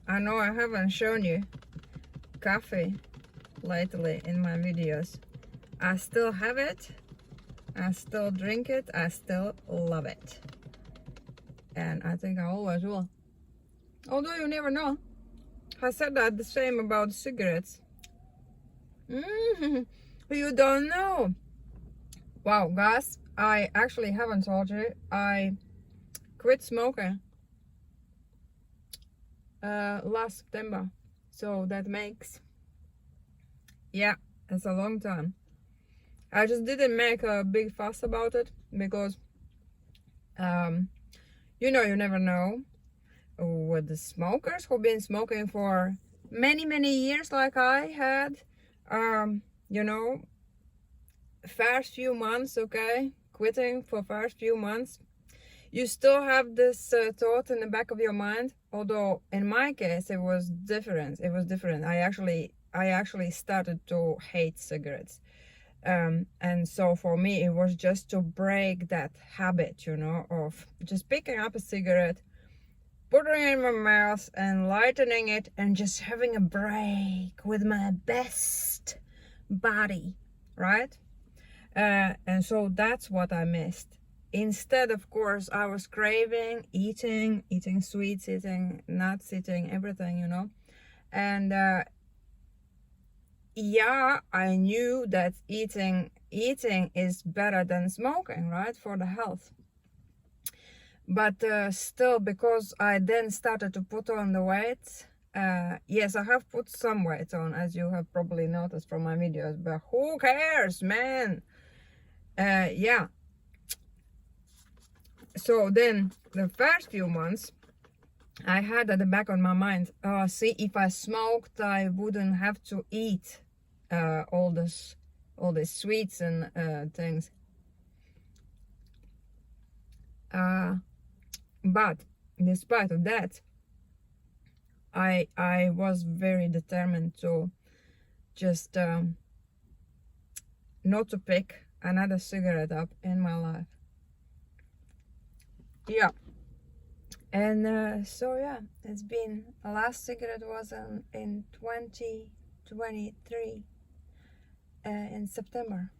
I know I haven't shown you coffee lately in my videos. I still have it, I still drink it, I still love it. And I think I always will. Although you never know. I said that the same about cigarettes. You don't know. Wow, guys, I actually haven't told you. I quit smoking last September. So that makes, yeah, it's a long time. I just didn't make a big fuss about it because, you know, you never know with the smokers who've been smoking for many years like I had. You know, first few months, okay, quitting for first few months, you still have this thought in the back of your mind. Although in my case it was different. I actually started to hate cigarettes. And so for me it was just to break that habit, you know, of just picking up a cigarette, putting it in my mouth and lightening it and just having a break with my best body, right? And so that's what I missed. Instead, of course, I was craving eating sweets, eating nuts, eating everything, you know. And yeah, I knew that eating is better than smoking, right, for the health. But still, because I then started to put on the weight, yes, I have put some weight on, as you have probably noticed from my videos, but who cares, man? Yeah. So then the first few months I had at the back of my mind, see, if I smoked I wouldn't have to eat all these sweets and things. But despite of that, I was very determined to just not to pick another cigarette up in my life. Yeah. And so yeah, it's been, the last cigarette was in 2023 in September.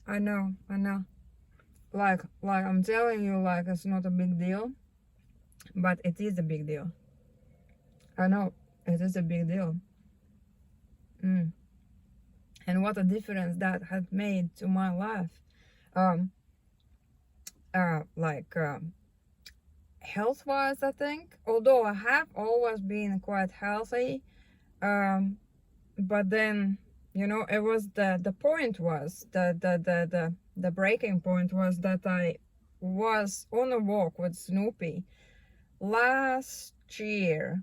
I know. Like I'm telling you, like it's not a big deal, but it is a big deal. I know it is a big deal. And what a difference that had made to my life. Health-wise, I think. Although I have always been quite healthy, but then, you know, it was the point was the breaking point was that I was on a walk with Snoopy last year.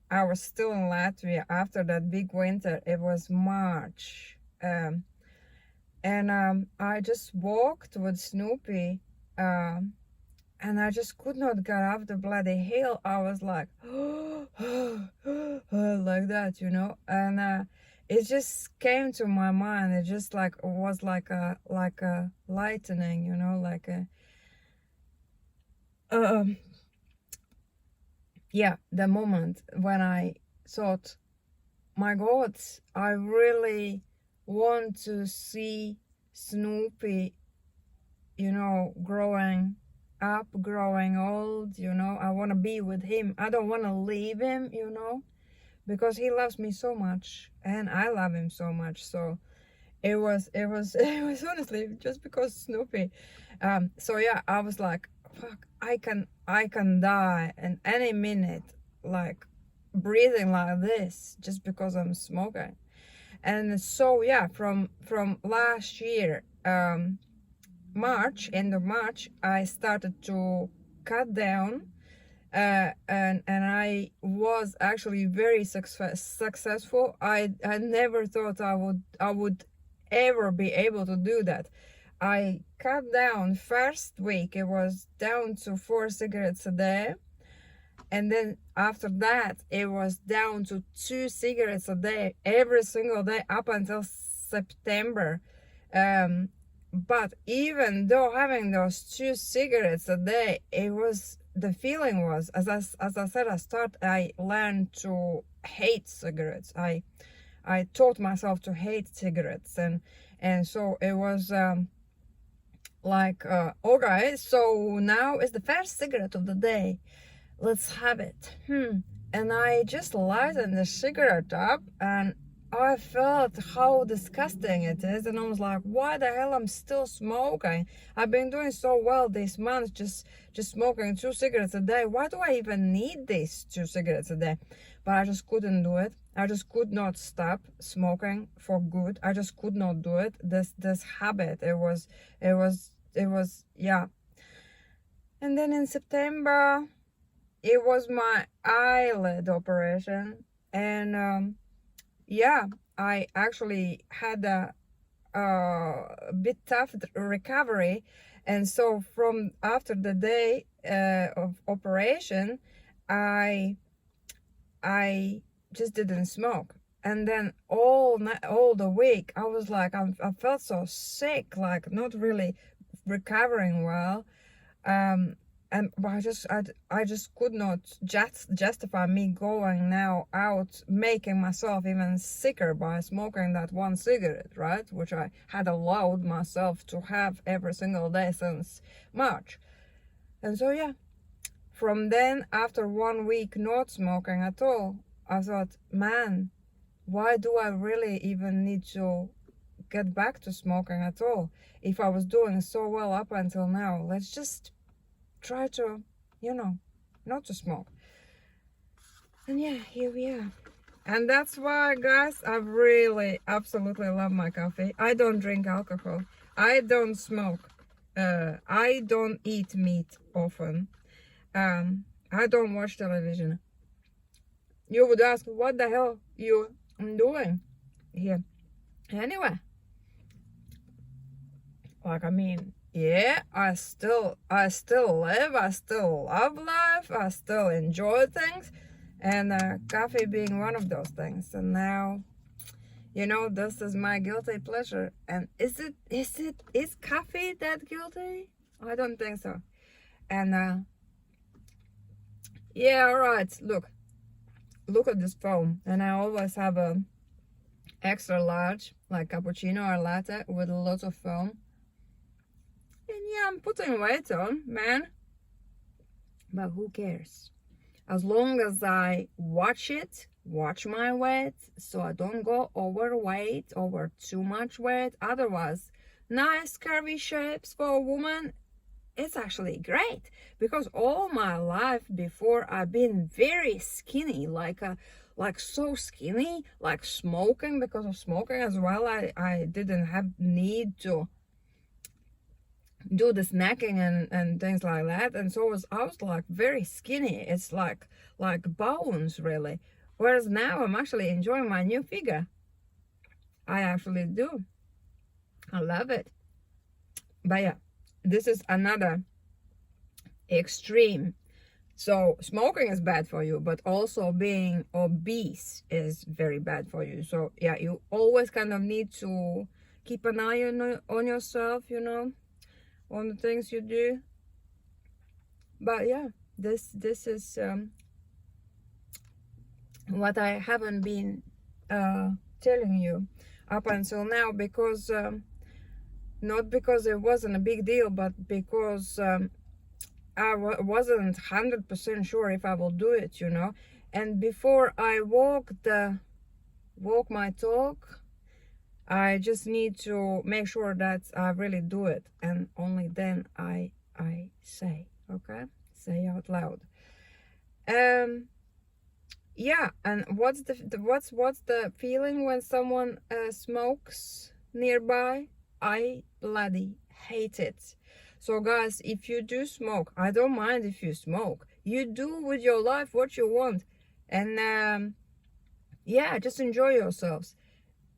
I was still in Latvia after that big winter. It was March, and I just walked with Snoopy, and I just could not get off the bloody hill. I was like like that, you know. And it just came to my mind. It just like was like a lightning, you know, like a yeah, the moment when I thought, my God, I really want to see Snoopy, you know, growing up, growing old, you know. I want to be with him. I don't want to leave him, you know, because he loves me so much and I love him so much. So it was honestly just because Snoopy. So yeah, I was like, fuck, I can die in any minute, like breathing like this, just because I'm smoking. And so yeah, from last year, March, end of March, I started to cut down, and I was actually very successful. I never thought I would ever be able to do that. I cut down, first week it was down to 4 cigarettes a day, and then after that it was down to 2 cigarettes a day every single day up until September. But even though having those 2 cigarettes a day, the feeling was, as I said, I learned to hate cigarettes. I taught myself to hate cigarettes, and so it was like, okay, so now is the first cigarette of the day. Let's have it. And I just lighted the cigarette up, and I felt how disgusting it is, and I was like, why the hell I'm still smoking? I've been doing so well this month, just smoking 2 cigarettes a day. Why do I even need these 2 cigarettes a day? But I just couldn't do it. I just could not stop smoking for good. I just could not do it. This habit, it was yeah. And then in September, it was my eyelid operation, and yeah, I actually had a bit tough recovery, and so from after the day of operation, I just didn't smoke. And then all the week I was like, I felt so sick, like not really recovering well. But I just could not justify me going now out, making myself even sicker by smoking that 1 cigarette, right? Which I had allowed myself to have every single day since March. And so, yeah, from then, after 1 week not smoking at all, I thought, man, why do I really even need to get back to smoking at all? If I was doing so well up until now, let's just try to, not to smoke. And yeah, here we are. And that's why, guys, I really absolutely love my coffee. I don't drink alcohol. I don't smoke. I don't eat meat often. I don't watch television. You would ask, what the hell you doing here? Anyway, like, I mean, yeah, I still live, I still love life, I still enjoy things, and coffee being one of those things. And now, this is my guilty pleasure. And is coffee that guilty? I don't think so. And yeah, all right, look at this foam. And I always have a extra large, like cappuccino or latte with lots of foam. And yeah, I'm putting weight on, man. But who cares? As long as I watch my weight, so I don't go overweight, over too much weight. Otherwise, nice curvy shapes for a woman, it's actually great. Because all my life before, I've been very skinny, like so skinny, like smoking. Because of smoking as well, I didn't have need to do the snacking and things like that, and so I was like very skinny. It's like bones, really. Whereas now I'm actually enjoying my new figure. I actually do. I love it. But yeah, this is another extreme. So smoking is bad for you, but also being obese is very bad for you. So yeah, you always kind of need to keep an eye on yourself, on the things you do. But yeah, this is what I haven't been telling you up until now, because not because it wasn't a big deal, but because I wasn't 100% sure if I will do it, and before I walk my talk, I just need to make sure that I really do it, and only then I say, okay? Say out loud. Yeah, and what's the feeling when someone smokes nearby? I bloody hate it. So guys, if you do smoke, I don't mind if you smoke. You do with your life what you want, and yeah, just enjoy yourselves.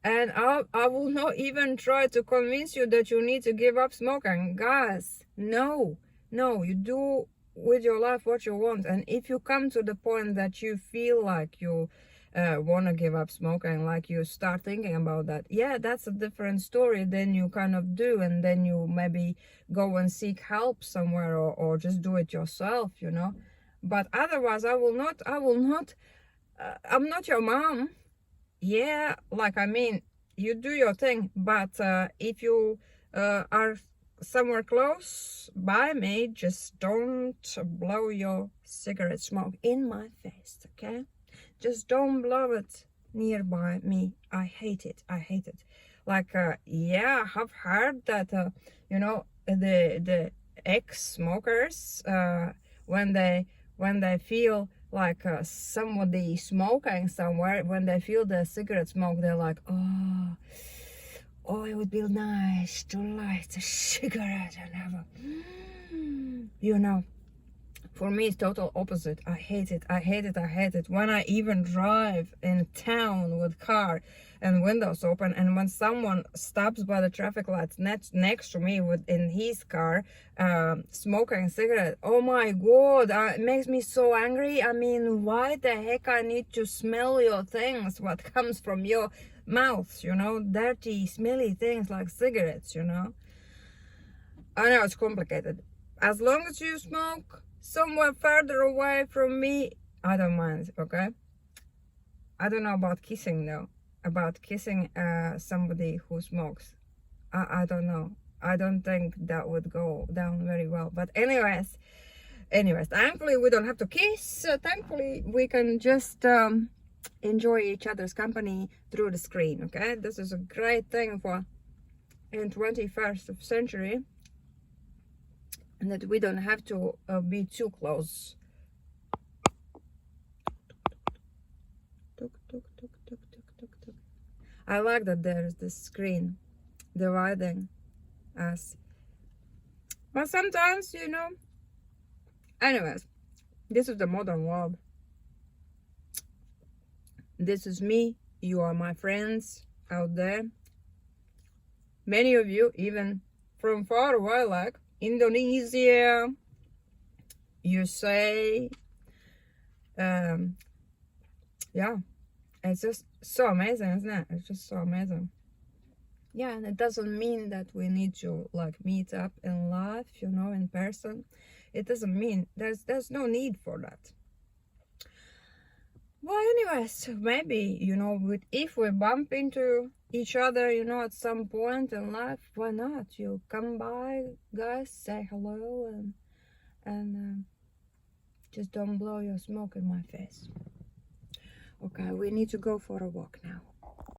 And I will not even try to convince you that you need to give up smoking. Guys, no, you do with your life what you want. And if you come to the point that you feel like you want to give up smoking, like you start thinking about that, yeah, that's a different story. Then you kind of do, and then you maybe go and seek help somewhere, or just do it yourself, you know. But otherwise, I will not, I'm not your mom. Yeah, like, I mean, you do your thing, but if you are somewhere close by me, just don't blow your cigarette smoke in my face, okay? Just don't blow it nearby me. I hate it. I hate it. Like, yeah, I've heard that, you know, the ex-smokers, when they feel like somebody smoking somewhere, when they feel the cigarette smoke, they're like, oh, it would be nice to light a cigarette and have a, you know. For me, it's total opposite. I hate it. I hate it. I hate it. When I even drive in town with car and windows open, and when someone stops by the traffic lights next to me in his car, smoking a cigarette, oh my god, it makes me so angry. I mean, why the heck I need to smell your things, what comes from your mouth, you know, dirty, smelly things like cigarettes, you know. I know it's complicated. As long as you smoke somewhere further away from me, I don't mind, okay? I don't know about kissing though. About kissing somebody who smokes. I don't know. I don't think that would go down very well. But anyways, thankfully we don't have to kiss. Thankfully we can just enjoy each other's company through the screen, okay? This is a great thing for in 21st century. And that we don't have to be too close. I like that there's this screen dividing us. But sometimes, you know, anyways, this is the modern world. This is me. You are my friends out there. Many of you, even from far away, like Indonesia, USA, yeah, it's just so amazing, isn't it? It's just so amazing. Yeah, and it doesn't mean that we need to like meet up in life, you know, in person. It doesn't mean there's no need for that. Well, anyways, maybe, you know, if we bump into each other, you know, at some point in life, why not? You come by, guys, say hello, and just don't blow your smoke in my face. Okay, we need to go for a walk now.